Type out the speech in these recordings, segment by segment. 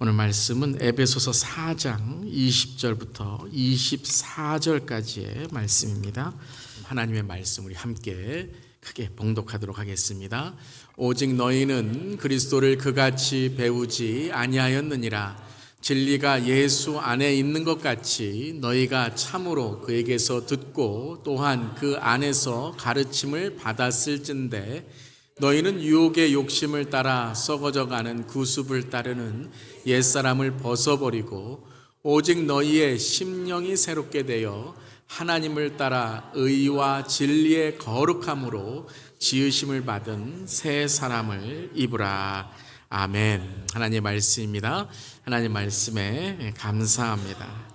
오늘 말씀은 에베소서 4장 20절부터 24절까지의 말씀입니다. 하나님의 말씀 우리 함께 크게 봉독하도록 하겠습니다. 오직 너희는 그리스도를 그같이 배우지 아니하였느니라. 진리가 예수 안에 있는 것 같이 너희가 참으로 그에게서 듣고 또한 그 안에서 가르침을 받았을진대 너희는 유혹의 욕심을 따라 썩어져가는 구습을 따르는 옛사람을 벗어버리고 오직 너희의 심령이 새롭게 되어 하나님을 따라 의와 진리의 거룩함으로 지으심을 받은 새 사람을 입으라. 아멘. 하나님의 말씀입니다. 하나님 말씀에 감사합니다.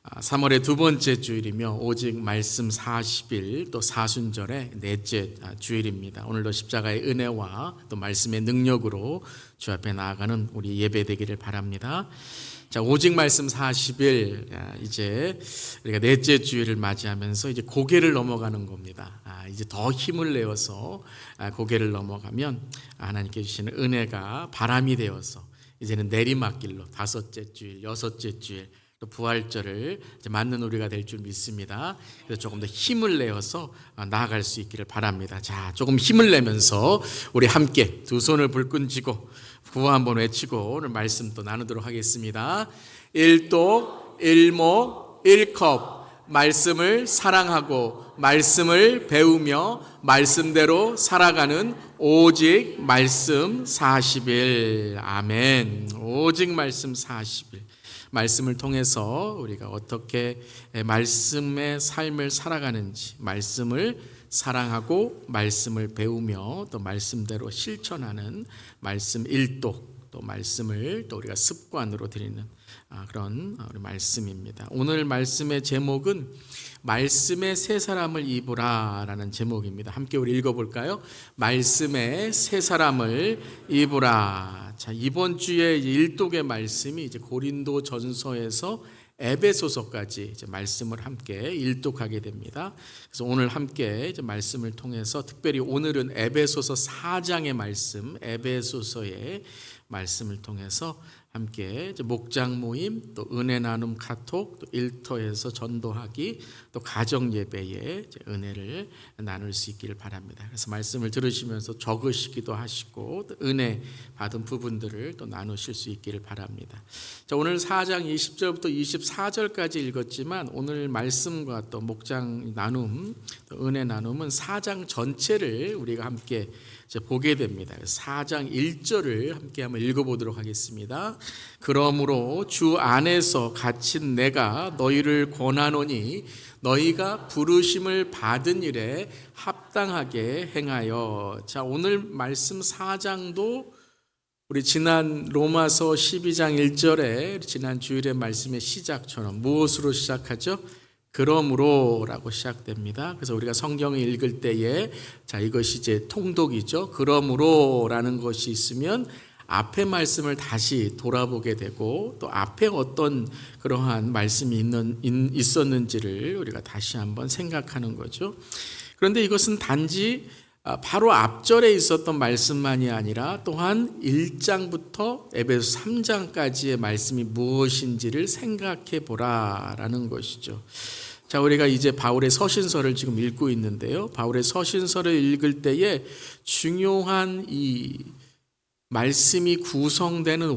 3월의 두 번째 주일이며 오직 말씀 40일 또 사순절의 넷째 주일입니다. 오늘도 십자가의 은혜와 또 말씀의 능력으로 주 앞에 나아가는 우리 예배 되기를 바랍니다. 자, 오직 말씀 40일 이제 우리가 넷째 주일을 맞이하면서 이제 고개를 넘어가는 겁니다. 이제 더 힘을 내어서 고개를 넘어가면 하나님께 주시는 은혜가 바람이 되어서 이제는 내리막길로 다섯째 주일, 여섯째 주일 또 부활절을 맞는 우리가 될 줄 믿습니다. 그래서 조금 더 힘을 내어서 나아갈 수 있기를 바랍니다. 자, 조금 힘을 내면서 우리 함께 두 손을 불끈 쥐고 구호 한번 외치고 오늘 말씀 또 나누도록 하겠습니다. 일독, 일목, 일컵 말씀을 사랑하고 말씀을 배우며 말씀대로 살아가는 오직 말씀 40일. 아멘. 오직 말씀 40일. 말씀을 통해서 우리가 어떻게 말씀의 삶을 살아가는지, 말씀을 사랑하고 말씀을 배우며 또 말씀대로 실천하는 말씀 일독, 또 말씀을 또 우리가 습관으로 드리는 그런 우리 말씀입니다. 오늘 말씀의 제목은 말씀의 새 사람을 입으라 라는 제목입니다. 함께 우리 읽어볼까요? 말씀의 새 사람을 입으라. 자, 이번 주에 일독의 말씀이 이제 고린도 전서에서 에베소서까지 이제 말씀을 함께 일독하게 됩니다. 그래서 오늘 함께 이제 말씀을 통해서 특별히 오늘은 에베소서 4장의 말씀, 에베소서의 말씀을 통해서 함께 이제 목장 모임, 또 은혜 나눔 카톡, 또 일터에서 전도하기, 또 가정 예배에 은혜를 나눌 수 있기를 바랍니다. 그래서 말씀을 들으시면서 적으시기도 하시고 또 은혜 받은 부분들을 또 나누실 수 있기를 바랍니다. 자, 오늘 4장 20절부터 24절까지 읽었지만 오늘 말씀과 또 목장 나눔, 또 은혜 나눔은 4장 전체를 우리가 함께 보게 됩니다. 4장 1절을 함께 한번 읽어보도록 하겠습니다. 그러므로 주 안에서 갇힌 내가 너희를 권하노니 너희가 부르심을 받은 일에 합당하게 행하여. 자, 오늘 말씀 4장도 우리 지난 로마서 12장 1절에 지난 주일의 말씀의 시작처럼 무엇으로 시작하죠? 그러므로 라고 시작됩니다. 그래서 우리가 성경을 읽을 때에 자, 이것이 이제 통독이죠. 그러므로 라는 것이 있으면 앞에 말씀을 다시 돌아보게 되고 또 앞에 어떤 그러한 말씀이 있었는지를 우리가 다시 한번 생각하는 거죠. 그런데 이것은 단지 바로 앞절에 있었던 말씀만이 아니라 또한 1장부터 에베소 3장까지의 말씀이 무엇인지를 생각해 보라라는 것이죠. 자, 우리가 이제 바울의 서신서를 지금 읽고 있는데요. 바울의 서신서를 읽을 때에 중요한 이 말씀이 구성되는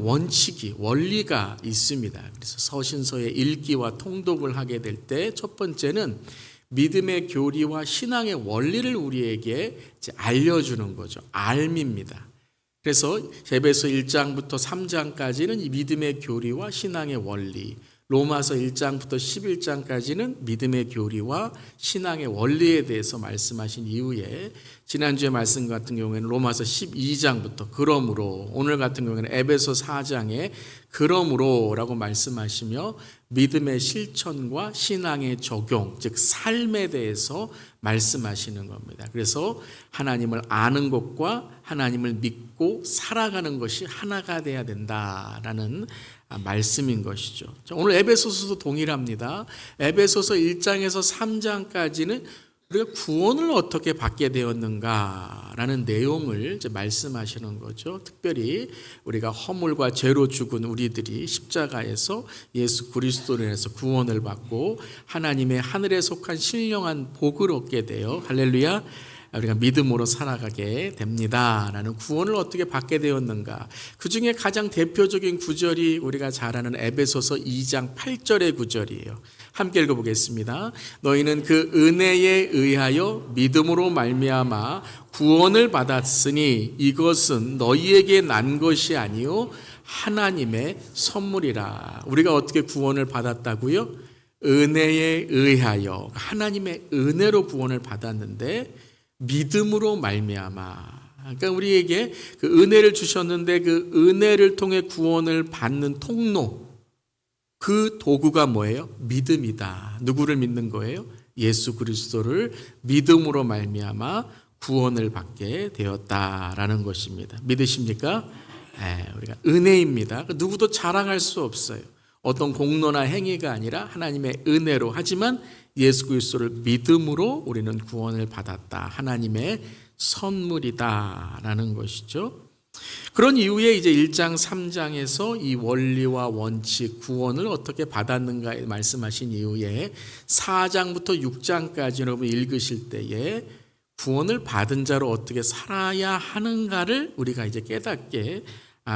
원리가 있습니다. 그래서 서신서의 읽기와 통독을 하게 될 때 첫 번째는 믿음의 교리와 신앙의 원리를 우리에게 이제 알려주는 거죠. 알미입니다. 그래서 에베소 1장부터 3장까지는 이 믿음의 교리와 신앙의 원리, 로마서 1장부터 11장까지는 믿음의 교리와 신앙의 원리에 대해서 말씀하신 이후에 지난주의 말씀 같은 경우에는 로마서 12장부터 그러므로, 오늘 같은 경우에는 에베소 4장에 그러므로라고 말씀하시며 믿음의 실천과 신앙의 적용, 즉 삶에 대해서 말씀하시는 겁니다. 그래서 하나님을 아는 것과 하나님을 믿고 살아가는 것이 하나가 돼야 된다라는 말씀인 것이죠. 오늘 에베소서도 동일합니다. 에베소서 1장에서 3장까지는 우리가 구원을 어떻게 받게 되었는가라는 내용을 이제 말씀하시는 거죠. 특별히 우리가 허물과 죄로 죽은 우리들이 십자가에서 예수 그리스도로 인해서 구원을 받고 하나님의 하늘에 속한 신령한 복을 얻게 돼요. 할렐루야. 우리가 믿음으로 살아가게 됩니다. 라는 구원을 어떻게 받게 되었는가. 그 중에 가장 대표적인 구절이 우리가 잘 아는 에베소서 2장 8절의 구절이에요. 함께 읽어보겠습니다. 너희는 그 은혜에 의하여 믿음으로 말미암아 구원을 받았으니 이것은 너희에게 난 것이 아니요 하나님의 선물이라. 우리가 어떻게 구원을 받았다고요? 은혜에 의하여, 하나님의 은혜로 구원을 받았는데 믿음으로 말미암아. 그러니까 우리에게 그 은혜를 주셨는데 그 은혜를 통해 구원을 받는 통로, 그 도구가 뭐예요? 믿음이다. 누구를 믿는 거예요? 예수 그리스도를 믿음으로 말미암아 구원을 받게 되었다라는 것입니다. 믿으십니까? 우리가 은혜입니다. 누구도 자랑할 수 없어요. 어떤 공로나 행위가 아니라 하나님의 은혜로. 하지만 예수 그리스도를 믿음으로 우리는 구원을 받았다. 하나님의 선물이다라는 것이죠. 그런 이후에 이제 1장 3장에서 이 원리와 원칙, 구원을 어떻게 받았는가에 말씀하신 이후에 4장부터 6장까지 여러분 읽으실 때에 구원을 받은 자로 어떻게 살아야 하는가를 우리가 이제 깨닫게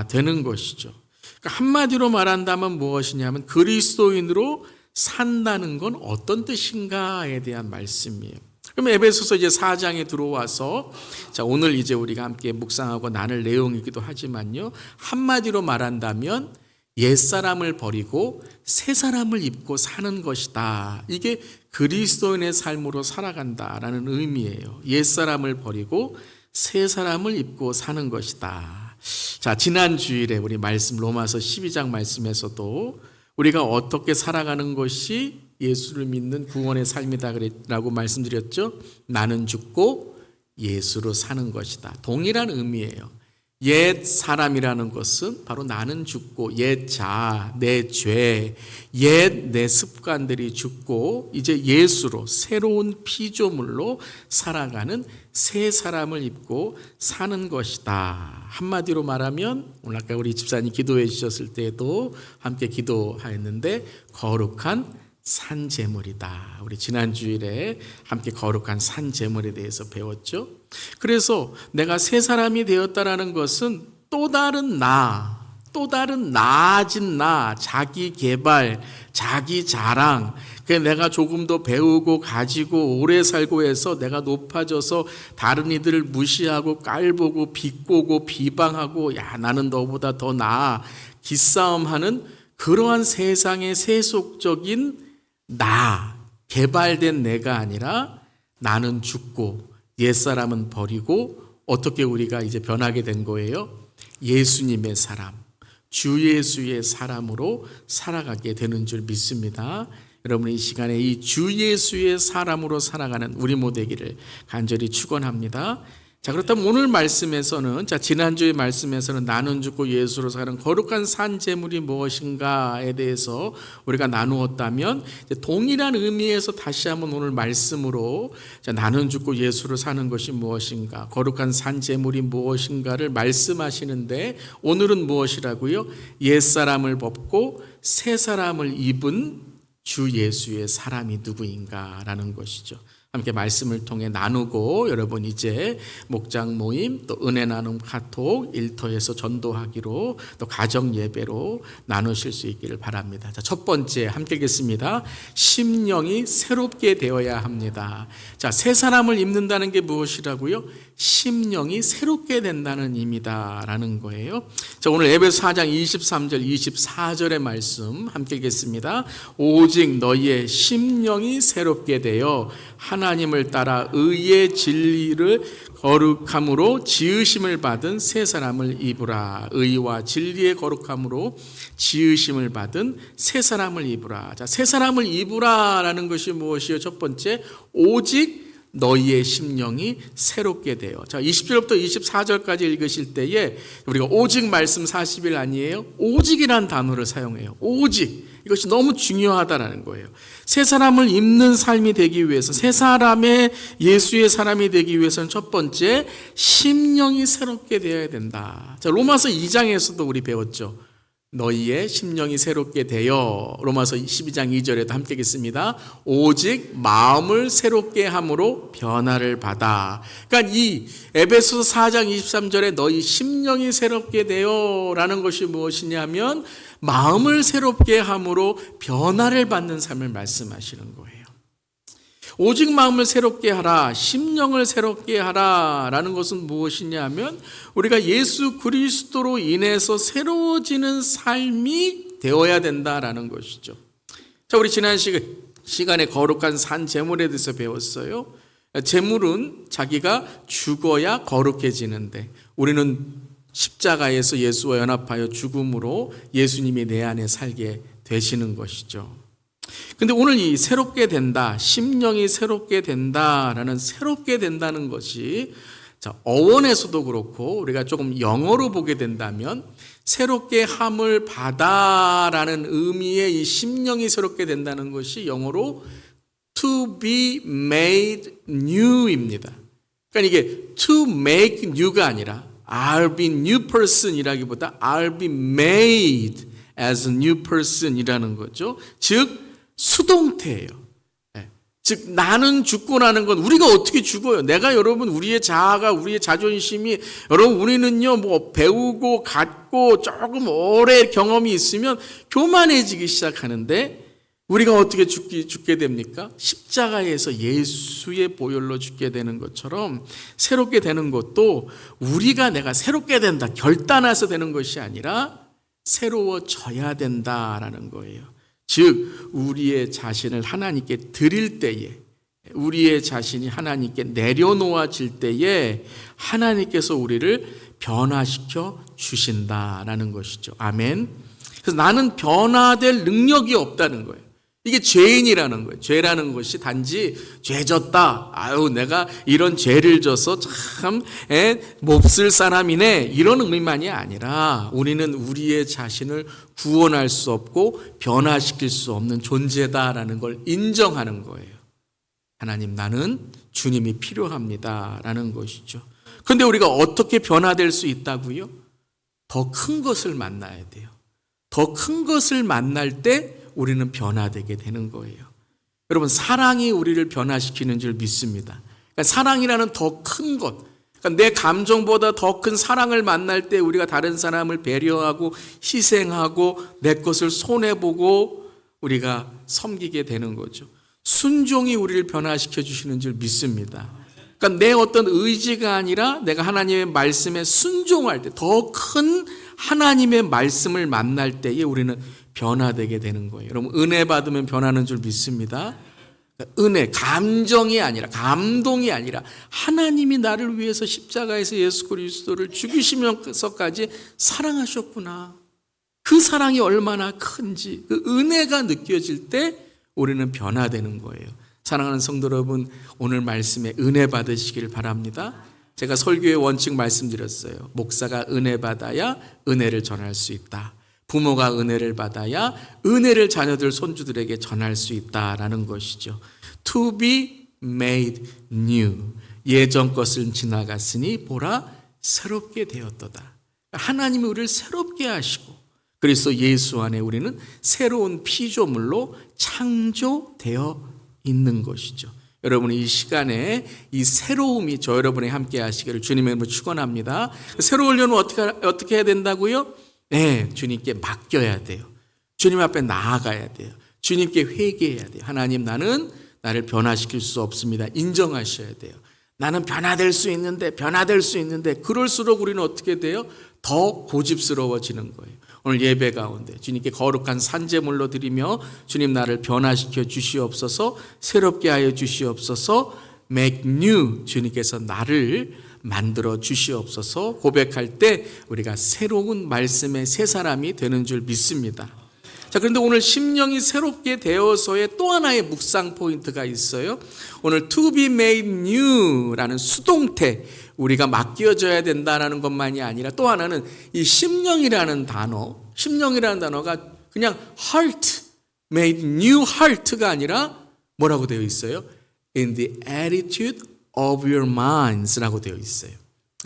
되는 것이죠. 그러니까 한마디로 말한다면 무엇이냐면 그리스도인으로 산다는 건 어떤 뜻인가에 대한 말씀이에요. 그럼 에베소서 이제 4장에 들어와서 자, 오늘 이제 우리가 함께 묵상하고 나눌 내용이기도 하지만요. 한마디로 말한다면 옛사람을 버리고 새 사람을 입고 사는 것이다. 이게 그리스도인의 삶으로 살아간다라는 의미예요. 옛사람을 버리고 새 사람을 입고 사는 것이다. 자, 지난 주일에 우리 말씀 로마서 12장 말씀에서도 우리가 어떻게 살아가는 것이 예수를 믿는 구원의 삶이다라고 말씀드렸죠. 나는 죽고 예수로 사는 것이다. 동일한 의미예요. 옛 사람이라는 것은 바로 나는 죽고 옛 자아, 내 죄, 옛 내 습관들이 죽고 이제 예수로 새로운 피조물로 살아가는 새 사람을 입고 사는 것이다. 한마디로 말하면 오늘 아까 우리 집사님 기도해 주셨을 때에도 함께 기도하였는데 거룩한 산제물이다. 우리 지난 주일에 함께 거룩한 산제물에 대해서 배웠죠. 그래서 내가 새 사람이 되었다라는 것은 또 다른 나아진 나, 자기 개발, 자기 자랑, 내가 조금 더 배우고 가지고 오래 살고 해서 내가 높아져서 다른 이들을 무시하고 깔보고 비꼬고 비방하고 야 나는 너보다 더 나아 기싸움하는 그러한 세상의 세속적인 나, 개발된 내가 아니라 나는 죽고 옛사람은 버리고 어떻게 우리가 이제 변하게 된 거예요? 예수님의 사람, 주 예수의 사람으로 살아가게 되는 줄 믿습니다. 여러분 이 시간에 이 주 예수의 사람으로 살아가는 우리 모두기를 간절히 축원합니다. 자, 그렇다면 오늘 말씀에서는 지난주의 말씀에서는 나는 죽고 예수로 사는 거룩한 산 제물이 무엇인가에 대해서 우리가 나누었다면 동일한 의미에서 다시 한번 오늘 말씀으로 나는 죽고 예수로 사는 것이 무엇인가, 거룩한 산 제물이 무엇인가를 말씀하시는데 오늘은 무엇이라고요? 옛사람을 벗고 새 사람을 입은 주 예수의 사람이 누구인가라는 것이죠. 함께 말씀을 통해 나누고 여러분 이제 목장 모임 또 은혜 나눔 카톡 일터에서 전도하기로 또 가정 예배로 나누실 수 있기를 바랍니다. 자, 첫 번째 함께 읽겠습니다. 심령이 새롭게 되어야 합니다. 자, 새 사람을 입는다는 게 무엇이라고요? 심령이 새롭게 된다는 의미다라는 거예요. 자, 오늘 에베소 4장 23절 24절의 말씀 함께 읽겠습니다. 오직 너희의 심령이 새롭게 되어 하나님을 따라 의의 진리를 거룩함으로 지으심을 받은 새 사람을 입으라. 의와 진리의 거룩함으로 지으심을 받은 새 사람을 입으라. 자, 새 사람을 입으라라는 것이 무엇이요? 첫 번째, 오직 너희의 심령이 새롭게 되어. 자, 20절부터 24절까지 읽으실 때에 우리가 오직 말씀 40일 아니에요? 오직이란 단어를 사용해요. 오직. 이것이 너무 중요하다라는 거예요. 새 사람을 입는 삶이 되기 위해서, 새 사람의 예수의 사람이 되기 위해서는 첫 번째, 심령이 새롭게 되어야 된다. 자, 로마서 2장에서도 우리 배웠죠. 너희의 심령이 새롭게 되어, 로마서 12장 2절에도 함께 읽겠습니다. 오직 마음을 새롭게 함으로 변화를 받아. 그러니까 이 에베소서 4장 23절에 너희 심령이 새롭게 되어 라는 것이 무엇이냐면 마음을 새롭게 함으로 변화를 받는 삶을 말씀하시는 거예요. 오직 마음을 새롭게 하라, 심령을 새롭게 하라 라는 것은 무엇이냐면 우리가 예수 그리스도로 인해서 새로워지는 삶이 되어야 된다라는 것이죠. 자, 우리 지난 시간에 거룩한 산 제물에 대해서 배웠어요. 제물은 자기가 죽어야 거룩해지는데 우리는 십자가에서 예수와 연합하여 죽음으로 예수님이 내 안에 살게 되시는 것이죠. 근데 오늘 이 새롭게 된다, 심령이 새롭게 된다라는 새롭게 된다는 것이 자, 어원에서도 그렇고 우리가 조금 영어로 보게 된다면 새롭게 함을 받아라는 의미의 이 심령이 새롭게 된다는 것이 영어로 to be made new입니다. 그러니까 이게 to make new가 아니라 I'll be new person 이라기보다 I'll be made as a new person 이라는 거죠. 즉 수동태예요. 즉 나는 죽고 나는 건 우리가 어떻게 죽어요? 내가 여러분 우리의 자아가 우리의 자존심이 여러분 우리는요 뭐 배우고 갖고 조금 오래 경험이 있으면 교만해지기 시작하는데 우리가 어떻게 죽게 됩니까? 십자가에서 예수의 보혈로 죽게 되는 것처럼 새롭게 되는 것도 내가 새롭게 된다 결단해서 되는 것이 아니라 새로워져야 된다라는 거예요. 즉 우리의 자신을 하나님께 드릴 때에 우리의 자신이 하나님께 내려놓아질 때에 하나님께서 우리를 변화시켜 주신다라는 것이죠. 아멘. 그래서 나는 변화될 능력이 없다는 거예요. 이게 죄인이라는 거예요. 죄라는 것이 단지 죄졌다. 내가 이런 죄를 져서 참 몹쓸 사람이네. 이런 의미만이 아니라 우리는 우리의 자신을 구원할 수 없고 변화시킬 수 없는 존재다라는 걸 인정하는 거예요. 하나님, 나는 주님이 필요합니다라는 것이죠. 그런데 우리가 어떻게 변화될 수 있다고요? 더 큰 것을 만나야 돼요. 더 큰 것을 만날 때 우리는 변화되게 되는 거예요. 여러분, 사랑이 우리를 변화시키는 줄 믿습니다. 그러니까 사랑이라는 더 큰 것, 그러니까 내 감정보다 더 큰 사랑을 만날 때 우리가 다른 사람을 배려하고 희생하고 내 것을 손해보고 우리가 섬기게 되는 거죠. 순종이 우리를 변화시켜 주시는 줄 믿습니다. 그러니까 내 어떤 의지가 아니라 내가 하나님의 말씀에 순종할 때 더 큰 하나님의 말씀을 만날 때에 우리는 변화되게 되는 거예요. 여러분, 은혜 받으면 변하는 줄 믿습니다. 은혜, 감정이 아니라 감동이 아니라 하나님이 나를 위해서 십자가에서 예수 그리스도를 죽이시면서까지 사랑하셨구나. 그 사랑이 얼마나 큰지 그 은혜가 느껴질 때 우리는 변화되는 거예요. 사랑하는 성도 여러분, 오늘 말씀에 은혜 받으시길 바랍니다. 제가 설교의 원칙 말씀드렸어요. 목사가 은혜 받아야 은혜를 전할 수 있다. 부모가 은혜를 받아야 은혜를 자녀들 손주들에게 전할 수 있다라는 것이죠. To be made new. 예전 것은 지나갔으니 보라 새롭게 되었도다. 하나님이 우리를 새롭게 하시고 그리스도 예수 안에 우리는 새로운 피조물로 창조되어 있는 것이죠. 여러분, 이 시간에 이 새로움이 저 여러분이 함께 하시기를 주님의 이름으로 축원합니다. 새로우려면 어떻게 해야 된다고요? 네, 주님께 맡겨야 돼요. 주님 앞에 나아가야 돼요. 주님께 회개해야 돼요. 하나님, 나를 변화시킬 수 없습니다. 인정하셔야 돼요. 나는 변화될 수 있는데 그럴수록 우리는 어떻게 돼요? 더 고집스러워지는 거예요. 오늘 예배 가운데 주님께 거룩한 산제물로 드리며 주님, 나를 변화시켜 주시옵소서, 새롭게 하여 주시옵소서, make new, 주님께서 나를 만들어 주시옵소서 고백할 때 우리가 새로운 말씀의 새 사람이 되는 줄 믿습니다. 자, 그런데 오늘 심령이 새롭게 되어서의 또 하나의 묵상 포인트가 있어요. 오늘 to be made new라는 수동태, 우리가 맡겨져야 된다는 것만이 아니라 또 하나는 이 심령이라는 단어가 그냥 heart, made new heart가 아니라 뭐라고 되어 있어요? In the attitude of your minds라고 되어 있어요.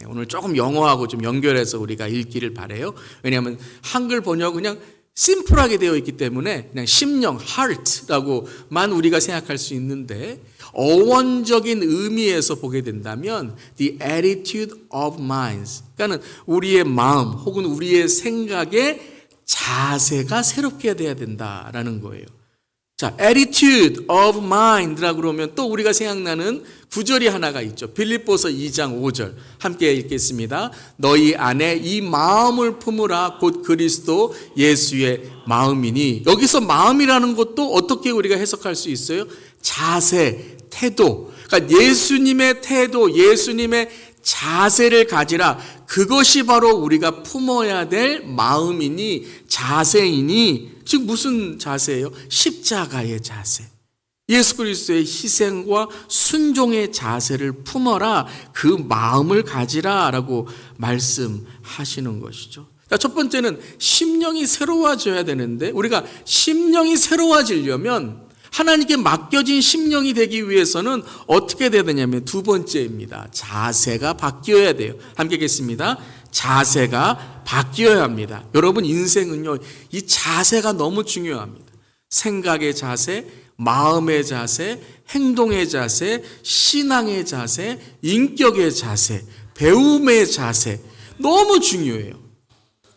오늘 조금 영어하고 좀 연결해서 우리가 읽기를 바라요. 왜냐하면 한글 번역은 그냥 심플하게 되어 있기 때문에 그냥 심령, heart라고만 우리가 생각할 수 있는데 어원적인 의미에서 보게 된다면 the attitude of minds, 그러니까 우리의 마음 혹은 우리의 생각의 자세가 새롭게 돼야 된다라는 거예요. 자, attitude of mind라고 그러면 또 우리가 생각나는 구절이 하나가 있죠. 빌립보서 2장 5절 함께 읽겠습니다. 너희 안에 이 마음을 품으라 곧 그리스도 예수의 마음이니. 여기서 마음이라는 것도 어떻게 우리가 해석할 수 있어요? 자세, 태도. 그러니까 예수님의 태도, 예수님의 자세를 가지라. 그것이 바로 우리가 품어야 될 마음이니 자세이니. 즉 무슨 자세예요? 십자가의 자세. 예수 그리스도의 희생과 순종의 자세를 품어라. 그 마음을 가지라라고 말씀하시는 것이죠. 첫 번째는 심령이 새로워져야 되는데 우리가 심령이 새로워지려면 하나님께 맡겨진 심령이 되기 위해서는 어떻게 돼야 되냐면 두 번째입니다. 자세가 바뀌어야 돼요. 함께 읽겠습니다. 자세가 바뀌어야 합니다. 여러분 인생은요, 이 자세가 너무 중요합니다. 생각의 자세, 마음의 자세, 행동의 자세, 신앙의 자세, 인격의 자세, 배움의 자세 너무 중요해요.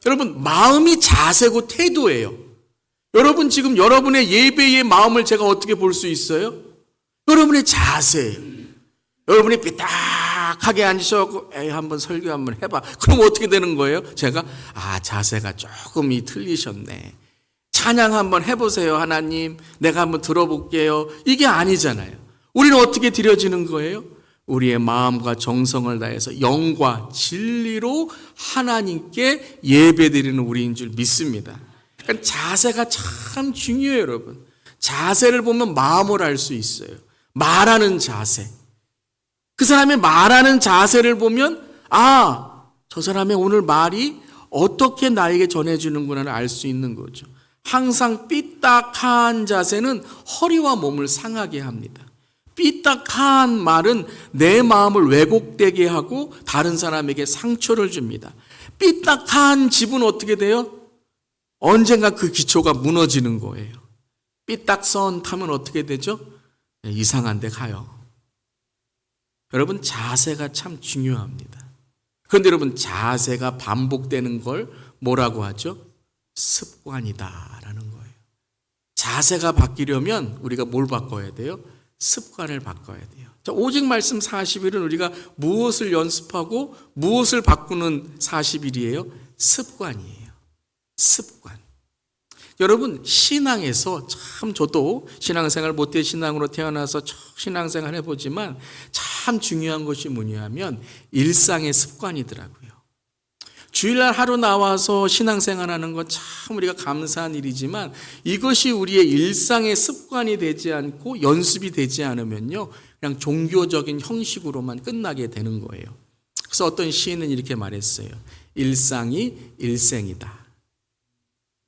여러분 마음이 자세고 태도예요. 여러분 지금 여러분의 예배의 마음을 제가 어떻게 볼 수 있어요? 여러분의 자세예요. 여러분이 삐딱하게 앉으셔서 에이 한번 설교 한번 해봐. 그럼 어떻게 되는 거예요? 제가 자세가 조금이 틀리셨네. 찬양 한번 해보세요. 하나님 내가 한번 들어볼게요. 이게 아니잖아요. 우리는 어떻게 드려지는 거예요? 우리의 마음과 정성을 다해서 영과 진리로 하나님께 예배드리는 우리인 줄 믿습니다. 그러니까 자세가 참 중요해요, 여러분. 자세를 보면 마음을 알 수 있어요. 말하는 자세. 그 사람의 말하는 자세를 보면 저 사람의 오늘 말이 어떻게 나에게 전해주는구나를 알 수 있는 거죠. 항상 삐딱한 자세는 허리와 몸을 상하게 합니다. 삐딱한 말은 내 마음을 왜곡되게 하고 다른 사람에게 상처를 줍니다. 삐딱한 집은 어떻게 돼요? 언젠가 그 기초가 무너지는 거예요. 삐딱선 타면 어떻게 되죠? 이상한 데 가요. 여러분 자세가 참 중요합니다. 그런데 여러분 자세가 반복되는 걸 뭐라고 하죠? 습관이다라는 거예요. 자세가 바뀌려면 우리가 뭘 바꿔야 돼요? 습관을 바꿔야 돼요. 자, 오직 말씀 40일은 우리가 무엇을 연습하고 무엇을 바꾸는 40일이에요? 습관이에요. 습관. 여러분 신앙에서 참 저도 신앙생활 못해 신앙으로 태어나서 신앙생활 해보지만 참 중요한 것이 뭐냐면 일상의 습관이더라고요. 주일날 하루 나와서 신앙생활하는 건 참 우리가 감사한 일이지만 이것이 우리의 일상의 습관이 되지 않고 연습이 되지 않으면요 그냥 종교적인 형식으로만 끝나게 되는 거예요. 그래서 어떤 시인은 이렇게 말했어요. 일상이 일생이다.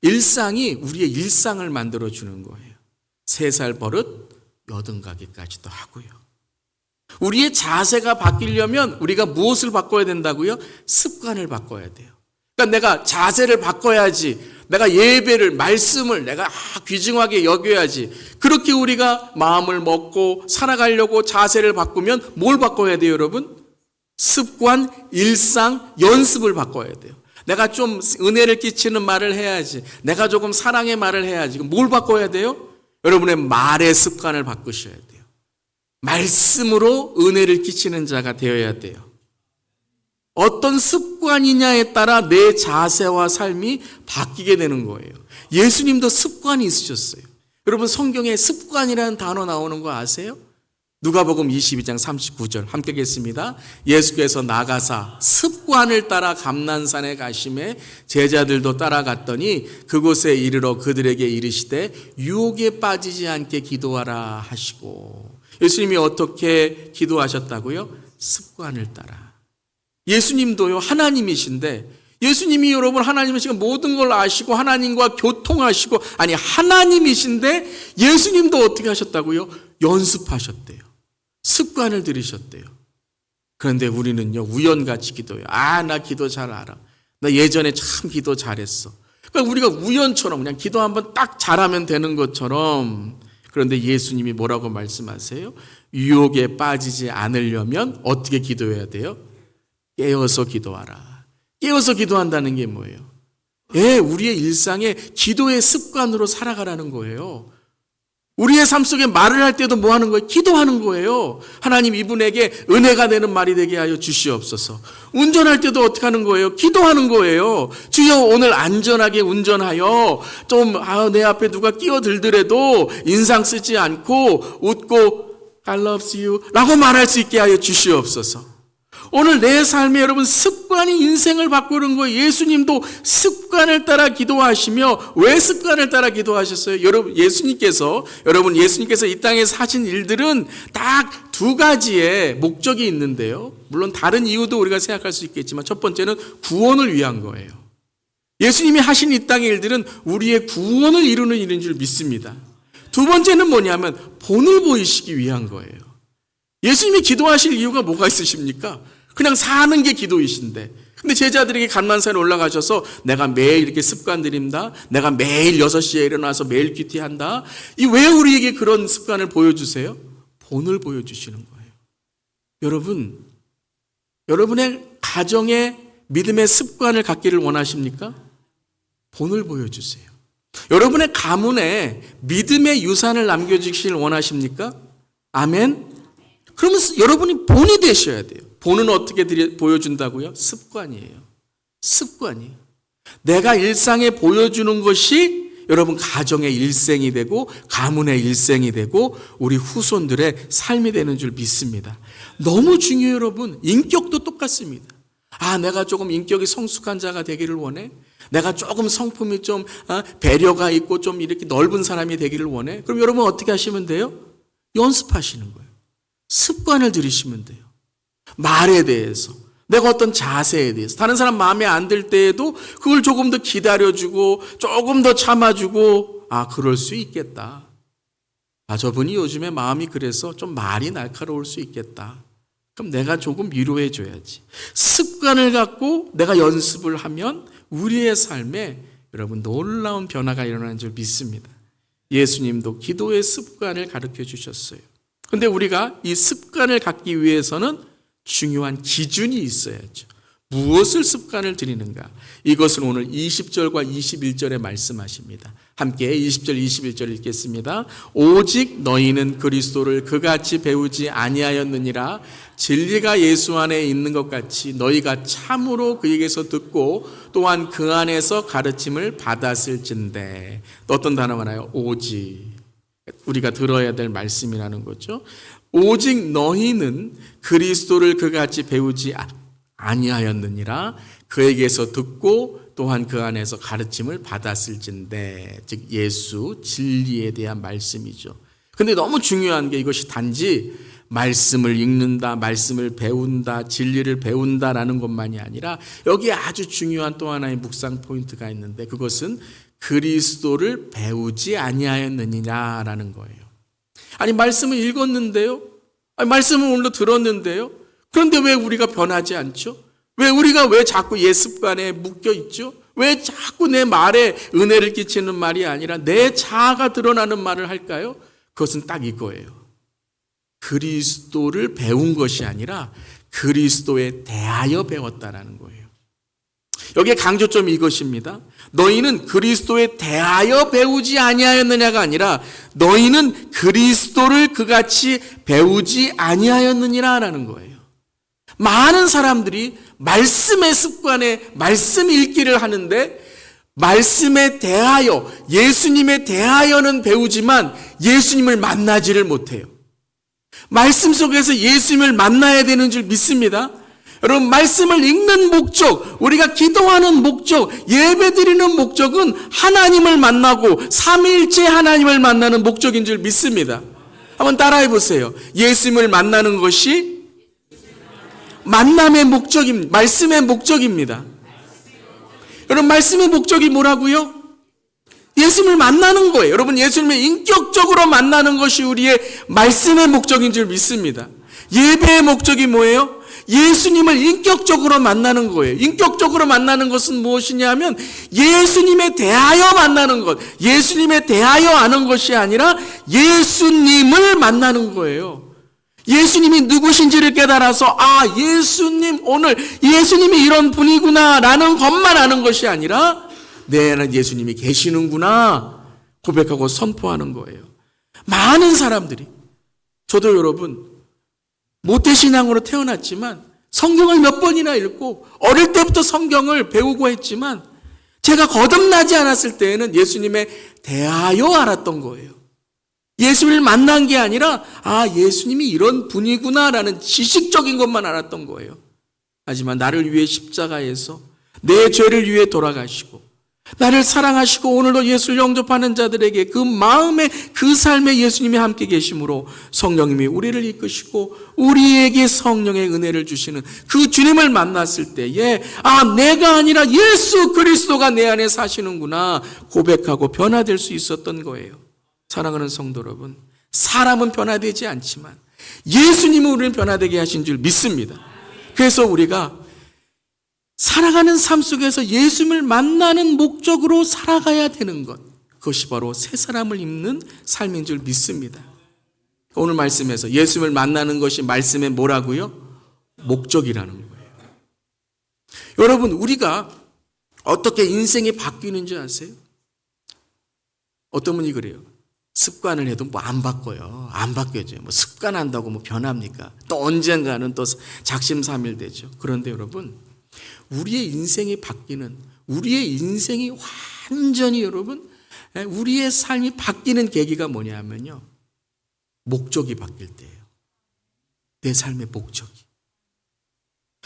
일상이 우리의 일상을 만들어주는 거예요. 3살 버릇 80가기까지도 하고요. 우리의 자세가 바뀌려면 우리가 무엇을 바꿔야 된다고요? 습관을 바꿔야 돼요. 그러니까 내가 자세를 바꿔야지. 내가 예배를, 말씀을 내가 귀중하게 여겨야지. 그렇게 우리가 마음을 먹고 살아가려고 자세를 바꾸면 뭘 바꿔야 돼요, 여러분? 습관, 일상, 연습을 바꿔야 돼요. 내가 좀 은혜를 끼치는 말을 해야지. 내가 조금 사랑의 말을 해야지. 뭘 바꿔야 돼요? 여러분의 말의 습관을 바꾸셔야 돼요. 말씀으로 은혜를 끼치는 자가 되어야 돼요. 어떤 습관이냐에 따라 내 자세와 삶이 바뀌게 되는 거예요. 예수님도 습관이 있으셨어요. 여러분 성경에 습관이라는 단어 나오는 거 아세요? 누가복음 22장 39절 함께 읽겠습니다. 예수께서 나가사 습관을 따라 감난산에 가심에 제자들도 따라갔더니 그곳에 이르러 그들에게 이르시되 유혹에 빠지지 않게 기도하라 하시고. 예수님이 어떻게 기도하셨다고요? 습관을 따라. 예수님도요 하나님이신데 예수님이 여러분 하나님은 지금 모든 걸 아시고 하나님과 교통하시고, 아니 하나님이신데 예수님도 어떻게 하셨다고요? 연습하셨대요. 습관을 들이셨대요. 그런데 우리는요, 우연같이 기도해요. 나 기도 잘 알아. 나 예전에 참 기도 잘했어. 그러니까 우리가 우연처럼 그냥 기도 한번 딱 잘하면 되는 것처럼. 그런데 예수님이 뭐라고 말씀하세요? 유혹에 빠지지 않으려면 어떻게 기도해야 돼요? 깨어서 기도하라. 깨어서 기도한다는 게 뭐예요? 우리의 일상에 기도의 습관으로 살아가라는 거예요. 우리의 삶 속에 말을 할 때도 뭐 하는 거예요? 기도하는 거예요. 하나님, 이분에게 은혜가 되는 말이 되게 하여 주시옵소서. 운전할 때도 어떻게 하는 거예요? 기도하는 거예요. 주여, 오늘 안전하게 운전하여 좀 내 앞에 누가 끼어들더라도 인상 쓰지 않고 웃고 I love you 라고 말할 수 있게 하여 주시옵소서. 오늘 내 삶에 여러분 습관이 인생을 바꾸는 거예요. 예수님도 습관을 따라 기도하시며, 왜 습관을 따라 기도하셨어요? 여러분 예수님께서 이 땅에 사신 일들은 딱 두 가지의 목적이 있는데요. 물론 다른 이유도 우리가 생각할 수 있겠지만 첫 번째는 구원을 위한 거예요. 예수님이 하신 이 땅의 일들은 우리의 구원을 이루는 일인 줄 믿습니다. 두 번째는 뭐냐면 본을 보이시기 위한 거예요. 예수님이 기도하실 이유가 뭐가 있으십니까? 그냥 사는 게 기도이신데. 근데 제자들에게 간만산에 올라가셔서 내가 매일 이렇게 습관 들인다. 내가 매일 6시에 일어나서 매일 큐티한다. 왜 우리에게 그런 습관을 보여주세요? 본을 보여주시는 거예요. 여러분, 여러분의 가정에 믿음의 습관을 갖기를 원하십니까? 본을 보여주세요. 여러분의 가문에 믿음의 유산을 남겨주시길 원하십니까? 아멘? 그러면 여러분이 본이 되셔야 돼요. 본은 어떻게 보여준다고요? 습관이에요. 습관이. 내가 일상에 보여주는 것이 여러분 가정의 일생이 되고 가문의 일생이 되고 우리 후손들의 삶이 되는 줄 믿습니다. 너무 중요해요, 여러분. 인격도 똑같습니다. 내가 조금 인격이 성숙한 자가 되기를 원해? 내가 조금 성품이 좀 배려가 있고 좀 이렇게 넓은 사람이 되기를 원해? 그럼 여러분 어떻게 하시면 돼요? 연습하시는 거예요. 습관을 들이시면 돼요. 말에 대해서, 내가 어떤 자세에 대해서, 다른 사람 마음에 안 들 때에도 그걸 조금 더 기다려주고 조금 더 참아주고, 그럴 수 있겠다. 저분이 요즘에 마음이 그래서 좀 말이 날카로울 수 있겠다. 그럼 내가 조금 위로해 줘야지. 습관을 갖고 내가 연습을 하면 우리의 삶에 여러분 놀라운 변화가 일어나는 줄 믿습니다. 예수님도 기도의 습관을 가르쳐 주셨어요. 그런데 우리가 이 습관을 갖기 위해서는 중요한 기준이 있어야죠. 무엇을 습관을 들이는가? 이것은 오늘 20절과 21절에 말씀하십니다. 함께 20절 21절 읽겠습니다. 오직 너희는 그리스도를 그같이 배우지 아니하였느니라. 진리가 예수 안에 있는 것 같이 너희가 참으로 그에게서 듣고 또한 그 안에서 가르침을 받았을진대. 어떤 단어가 나요? 오직. 우리가 들어야 될 말씀이라는 거죠. 오직 너희는 그리스도를 그같이 배우지 아니하였느니라. 그에게서 듣고 또한 그 안에서 가르침을 받았을진대. 즉 예수 진리에 대한 말씀이죠. 근데 너무 중요한 게 이것이 단지 말씀을 읽는다, 말씀을 배운다, 진리를 배운다라는 것만이 아니라 여기에 아주 중요한 또 하나의 묵상 포인트가 있는데 그것은 그리스도를 배우지 아니하였느냐라는 거예요. 아니 말씀을 읽었는데요. 말씀을 오늘도 들었는데요. 그런데 왜 우리가 변하지 않죠? 왜 자꾸 옛 습관에 묶여 있죠? 왜 자꾸 내 말에 은혜를 끼치는 말이 아니라 내 자아가 드러나는 말을 할까요? 그것은 딱 이거예요. 그리스도를 배운 것이 아니라 그리스도에 대하여 배웠다라는 거예요. 여기에 강조점이 이것입니다. 너희는 그리스도에 대하여 배우지 아니하였느냐가 아니라 너희는 그리스도를 그같이 배우지 아니하였느니라라는 거예요. 많은 사람들이 말씀의 습관에 말씀 읽기를 하는데 말씀에 대하여 예수님에 대하여는 배우지만 예수님을 만나지를 못해요. 말씀 속에서 예수님을 만나야 되는 줄 믿습니다. 여러분 말씀을 읽는 목적, 우리가 기도하는 목적, 예배드리는 목적은 하나님을 만나고 삼위일체 하나님을 만나는 목적인 줄 믿습니다. 한번 따라해 보세요. 예수님을 만나는 것이 만남의 목적입니다. 말씀의 목적입니다. 여러분, 말씀의 목적이 뭐라고요? 예수님을 만나는 거예요. 여러분, 예수님을 인격적으로 만나는 것이 우리의 말씀의 목적인 줄 믿습니다. 예배의 목적이 뭐예요? 예수님을 인격적으로 만나는 거예요. 인격적으로 만나는 것은 무엇이냐 하면 예수님에 대하여 만나는 것, 예수님에 대하여 아는 것이 아니라 예수님을 만나는 거예요. 예수님이 누구신지를 깨달아서 예수님, 오늘 예수님이 이런 분이구나 라는 것만 아는 것이 아니라 내 안에 예수님이 계시는구나 고백하고 선포하는 거예요. 많은 사람들이, 저도 여러분 모태신앙으로 태어났지만 성경을 몇 번이나 읽고 어릴 때부터 성경을 배우고 했지만 제가 거듭나지 않았을 때에는 예수님에 대하여 알았던 거예요. 예수님을 만난 게 아니라 예수님이 이런 분이구나 라는 지식적인 것만 알았던 거예요. 하지만 나를 위해 십자가에서 내 죄를 위해 돌아가시고 나를 사랑하시고 오늘도 예수를 영접하는 자들에게 그 마음에 그 삶에 예수님이 함께 계심으로 성령님이 우리를 이끄시고 우리에게 성령의 은혜를 주시는 그 주님을 만났을 때에 내가 아니라 예수 그리스도가 내 안에 사시는구나 고백하고 변화될 수 있었던 거예요. 사랑하는 성도 여러분, 사람은 변화되지 않지만 예수님은 우리를 변화되게 하신 줄 믿습니다. 그래서 우리가 살아가는 삶 속에서 예수님을 만나는 목적으로 살아가야 되는 것, 그것이 바로 새 사람을 입는 삶인 줄 믿습니다. 오늘 말씀에서 예수님을 만나는 것이 말씀의 뭐라고요? 목적이라는 거예요. 여러분, 우리가 어떻게 인생이 바뀌는 줄 아세요? 어떤 분이 그래요. 습관을 해도 안 바꿔요. 안 바뀌어져요. 습관한다고 변합니까? 또 언젠가는 또 작심삼일되죠. 그런데 여러분, 우리의 인생이 바뀌는, 우리의 인생이 완전히 여러분, 우리의 삶이 바뀌는 계기가 뭐냐면요, 목적이 바뀔 때예요. 내 삶의 목적이.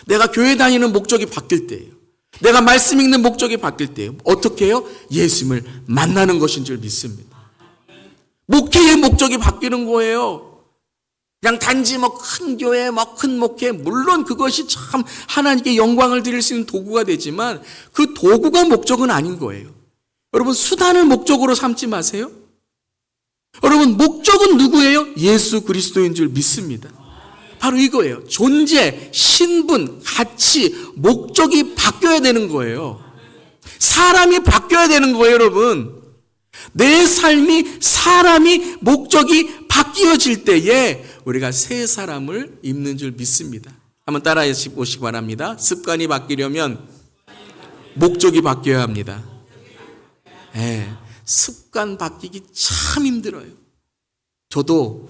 내가 교회 다니는 목적이 바뀔 때예요. 내가 말씀 읽는 목적이 바뀔 때예요. 어떻게 해요? 예수님을 만나는 것인 줄 믿습니다. 목회의 목적이 바뀌는 거예요. 그냥 단지 큰 교회, 큰 목회, 물론 그것이 참 하나님께 영광을 드릴 수 있는 도구가 되지만 그 도구가 목적은 아닌 거예요. 여러분, 수단을 목적으로 삼지 마세요. 여러분, 목적은 누구예요? 예수 그리스도인 줄 믿습니다. 바로 이거예요. 존재, 신분, 가치, 목적이 바뀌어야 되는 거예요. 사람이 바뀌어야 되는 거예요, 여러분. 내 삶이, 사람이, 목적이 바뀌어질 때에 우리가 새 사람을 입는 줄 믿습니다. 한번 따라해 보시기 바랍니다. 습관이 바뀌려면 목적이 바뀌어야 합니다. 습관 바뀌기 참 힘들어요. 저도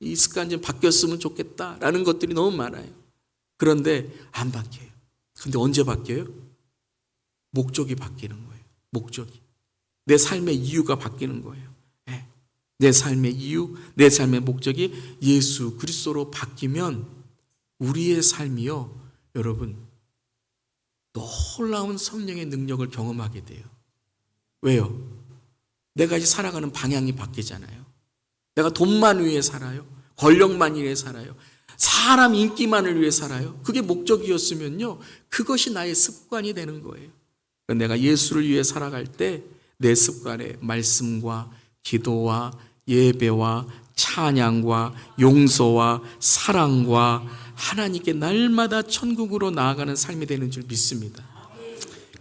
이 습관 좀 바뀌었으면 좋겠다라는 것들이 너무 많아요. 그런데 안 바뀌어요. 근데 언제 바뀌어요? 목적이 바뀌는 거예요. 목적이. 내 삶의 이유가 바뀌는 거예요. 내 삶의 이유, 내 삶의 목적이 예수 그리스도로 바뀌면 우리의 삶이요, 여러분, 놀라운 성령의 능력을 경험하게 돼요. 왜요? 내가 이제 살아가는 방향이 바뀌잖아요. 내가 돈만 위해 살아요? 권력만 위해 살아요? 사람 인기만을 위해 살아요? 그게 목적이었으면요, 그것이 나의 습관이 되는 거예요. 내가 예수를 위해 살아갈 때 내 습관에 말씀과 기도와 예배와 찬양과 용서와 사랑과 하나님께 날마다 천국으로 나아가는 삶이 되는 줄 믿습니다.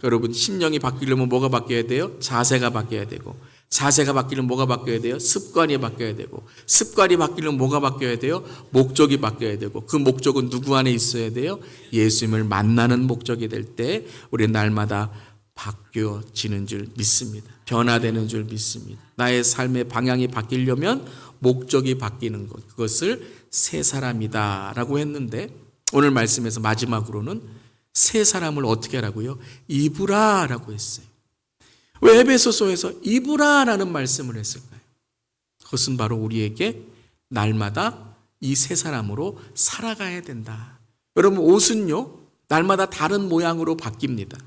여러분, 심령이 바뀌려면 뭐가 바뀌어야 돼요? 자세가 바뀌어야 되고, 자세가 바뀌려면 뭐가 바뀌어야 돼요? 습관이 바뀌어야 되고, 습관이 바뀌려면 뭐가 바뀌어야 돼요? 목적이 바뀌어야 되고, 그 목적은 누구 안에 있어야 돼요? 예수님을 만나는 목적이 될 때 우리 날마다 바뀌어지는 줄 믿습니다. 변화되는 줄 믿습니다. 나의 삶의 방향이 바뀌려면 목적이 바뀌는 것, 그것을 새 사람이다 라고 했는데, 오늘 말씀에서 마지막으로는 새 사람을 어떻게 하라고요? 입으라 라고 했어요. 왜 에베소서에서 입으라 라는 말씀을 했을까요? 그것은 바로 우리에게 날마다 이 새 사람으로 살아가야 된다. 여러분, 옷은요, 날마다 다른 모양으로 바뀝니다.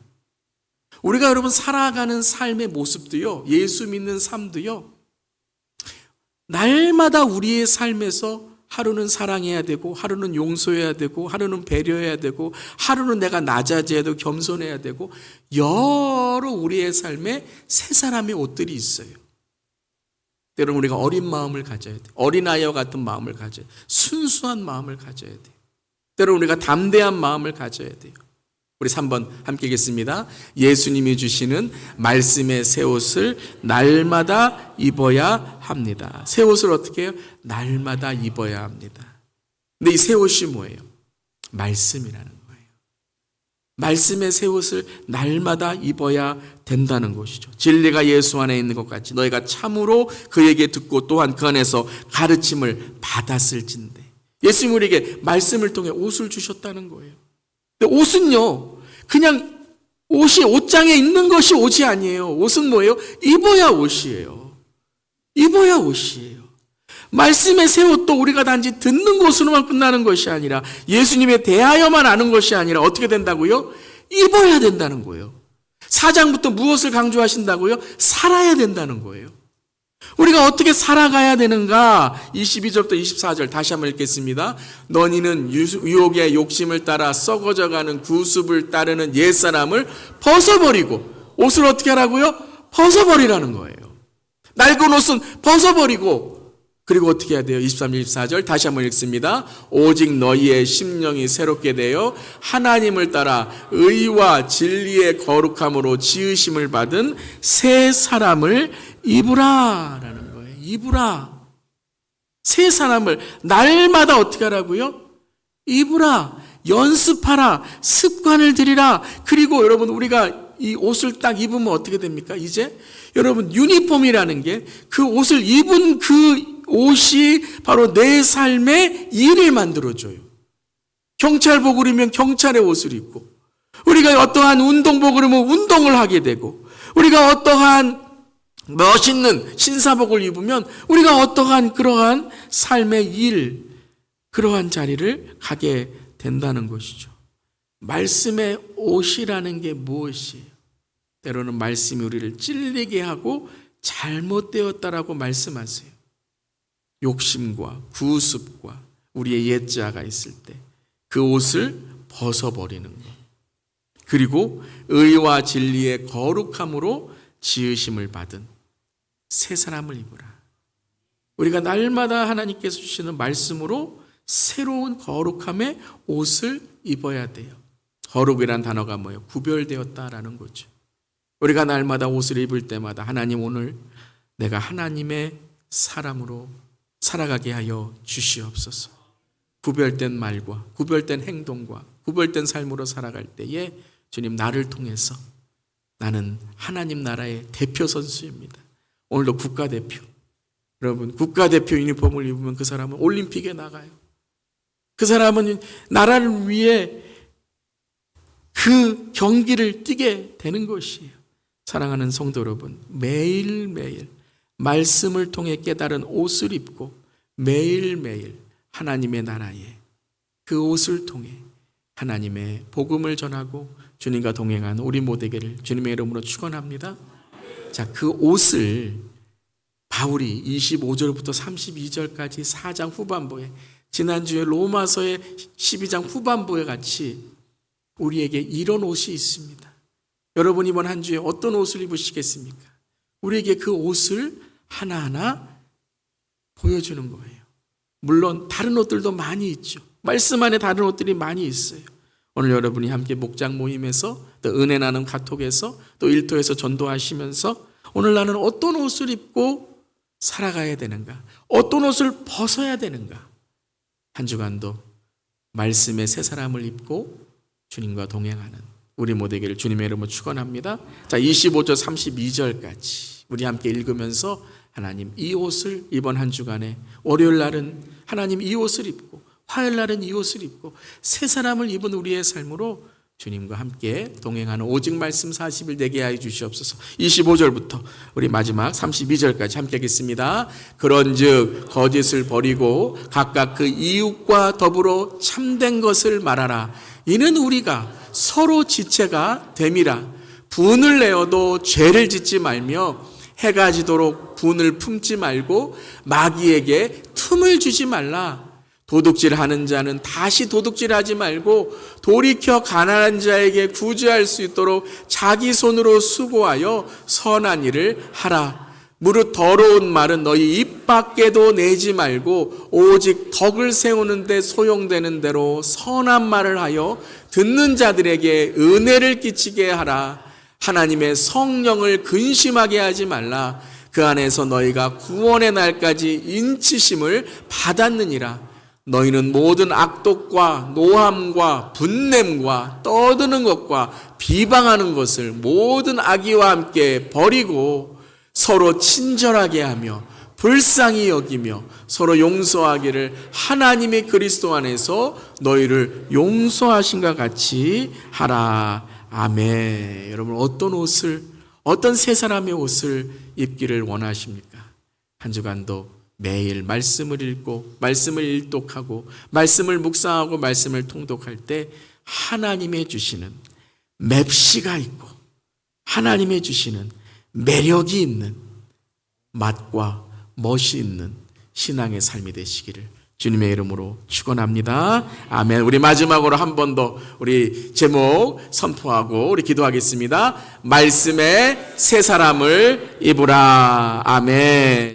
우리가 여러분 살아가는 삶의 모습도요, 예수 믿는 삶도요, 날마다 우리의 삶에서 하루는 사랑해야 되고, 하루는 용서해야 되고, 하루는 배려해야 되고, 하루는 내가 낮아져야 되고 겸손해야 되고, 여러 우리의 삶에 세 사람의 옷들이 있어요. 때로는 우리가 어린 마음을 가져야 돼요. 어린아이와 같은 마음을 가져야 돼요. 순수한 마음을 가져야 돼요. 때로는 우리가 담대한 마음을 가져야 돼요. 우리 3번 함께 읽겠습니다. 예수님이 주시는 말씀의 새 옷을 날마다 입어야 합니다. 새 옷을 어떻게 해요? 날마다 입어야 합니다. 근데 이 새 옷이 뭐예요? 말씀이라는 거예요. 말씀의 새 옷을 날마다 입어야 된다는 것이죠. 진리가 예수 안에 있는 것 같이 너희가 참으로 그에게 듣고 또한 그 안에서 가르침을 받았을진데. 예수님이 우리에게 말씀을 통해 옷을 주셨다는 거예요. 근데 옷은요, 그냥 옷장에 있는 것이 옷이 아니에요. 옷은 뭐예요? 입어야 옷이에요. 입어야 옷이에요. 말씀의 새 옷도 우리가 단지 듣는 것으로만 끝나는 것이 아니라 예수님에 대하여만 아는 것이 아니라 어떻게 된다고요? 입어야 된다는 거예요. 4장부터 무엇을 강조하신다고요? 살아야 된다는 거예요. 우리가 어떻게 살아가야 되는가? 22절부터 24절 다시 한번 읽겠습니다. 너희는 유혹의 욕심을 따라 썩어져가는 구습을 따르는 옛사람을 벗어버리고, 옷을 어떻게 하라고요? 벗어버리라는 거예요. 낡은 옷은 벗어버리고, 그리고 어떻게 해야 돼요? 23, 24절 다시 한번 읽습니다. 오직 너희의 심령이 새롭게 되어 하나님을 따라 의와 진리의 거룩함으로 지으심을 받은 새 사람을 입으라라는 거예요. 입으라. 새 사람을 날마다 어떻게 하라고요? 입으라. 연습하라. 습관을 들이라. 그리고 여러분, 우리가 이 옷을 딱 입으면 어떻게 됩니까? 이제 여러분, 유니폼이라는 게 그 옷을 입은 그 옷이 바로 내 삶의 일을 만들어줘요. 경찰복을 입으면 경찰의 옷을 입고, 우리가 어떠한 운동복을 입으면 운동을 하게 되고, 우리가 어떠한 멋있는 신사복을 입으면 우리가 어떠한 그러한 삶의 일, 그러한 자리를 가게 된다는 것이죠. 말씀의 옷이라는 게 무엇이에요? 때로는 말씀이 우리를 찔리게 하고 잘못되었다라고 말씀하세요. 욕심과 구습과 우리의 옛자가 있을 때 그 옷을 벗어버리는 것. 그리고 의와 진리의 거룩함으로 지으심을 받은 새 사람을 입으라. 우리가 날마다 하나님께서 주시는 말씀으로 새로운 거룩함의 옷을 입어야 돼요. 거룩이란 단어가 뭐예요? 구별되었다라는 거죠. 우리가 날마다 옷을 입을 때마다 하나님, 오늘 내가 하나님의 사람으로 살아가게 하여 주시옵소서. 구별된 말과 구별된 행동과 구별된 삶으로 살아갈 때에 주님, 나를 통해서 나는 하나님 나라의 대표 선수입니다. 오늘도 국가대표, 여러분, 국가대표 유니폼을 입으면 그 사람은 올림픽에 나가요. 그 사람은 나라를 위해 그 경기를 뛰게 되는 것이에요. 사랑하는 성도 여러분, 매일매일 말씀을 통해 깨달은 옷을 입고 매일매일 하나님의 나라에 그 옷을 통해 하나님의 복음을 전하고 주님과 동행하는 우리 모두에게를 주님의 이름으로 축원합니다. 자, 그 옷을 바울이 25절부터 32절까지 4장 후반부에, 지난주에 로마서의 12장 후반부에 같이 우리에게 이런 옷이 있습니다. 여러분, 이번 한 주에 어떤 옷을 입으시겠습니까? 우리에게 그 옷을 하나하나 보여주는 거예요. 물론 다른 옷들도 많이 있죠. 말씀 안에 다른 옷들이 많이 있어요. 오늘 여러분이 함께 목장 모임에서, 또 은혜 나눔 카톡에서, 또 일터에서 전도하시면서 오늘 나는 어떤 옷을 입고 살아가야 되는가? 어떤 옷을 벗어야 되는가? 한 주간도 말씀의 새 사람을 입고 주님과 동행하는 우리 모두에게를 주님의 이름으로 축원합니다. 자, 25절 32절까지 우리 함께 읽으면서 하나님, 이 옷을 이번 한 주간에, 월요일 날은 하나님 이 옷을 입고, 화요일 날은 이 옷을 입고 새 사람을 입은 우리의 삶으로 주님과 함께 동행하는 오직 말씀 40일 되게 하여 주시옵소서. 25절부터 우리 마지막 32절까지 함께 하겠습니다. 그런즉 거짓을 버리고 각각 그 이웃과 더불어 참된 것을 말하라. 이는 우리가 서로 지체가 됨이라. 분을 내어도 죄를 짓지 말며 해가 지도록 분을 품지 말고 마귀에게 틈을 주지 말라. 도둑질하는 자는 다시 도둑질하지 말고 돌이켜 가난한 자에게 구제할 수 있도록 자기 손으로 수고하여 선한 일을 하라. 무릇 더러운 말은 너희 입 밖에도 내지 말고 오직 덕을 세우는 데 소용되는 대로 선한 말을 하여 듣는 자들에게 은혜를 끼치게 하라. 하나님의 성령을 근심하게 하지 말라. 그 안에서 너희가 구원의 날까지 인치심을 받았느니라. 너희는 모든 악독과 노함과 분냄과 떠드는 것과 비방하는 것을 모든 악의와 함께 버리고 서로 친절하게 하며 불쌍히 여기며 서로 용서하기를 하나님의 그리스도 안에서 너희를 용서하신과 같이 하라. 아멘. 여러분, 어떤 세 사람의 옷을 입기를 원하십니까? 한 주간도 매일 말씀을 읽고 말씀을 일독하고 말씀을 묵상하고 말씀을 통독할 때 하나님의 주시는 맵시가 있고 하나님의 주시는 매력이 있는 맛과 멋이 있는 신앙의 삶이 되시기를 주님의 이름으로 축원합니다. 아멘. 우리 마지막으로 한 번 더 우리 제목 선포하고 우리 기도하겠습니다. 말씀의 새 사람을 입으라. 아멘.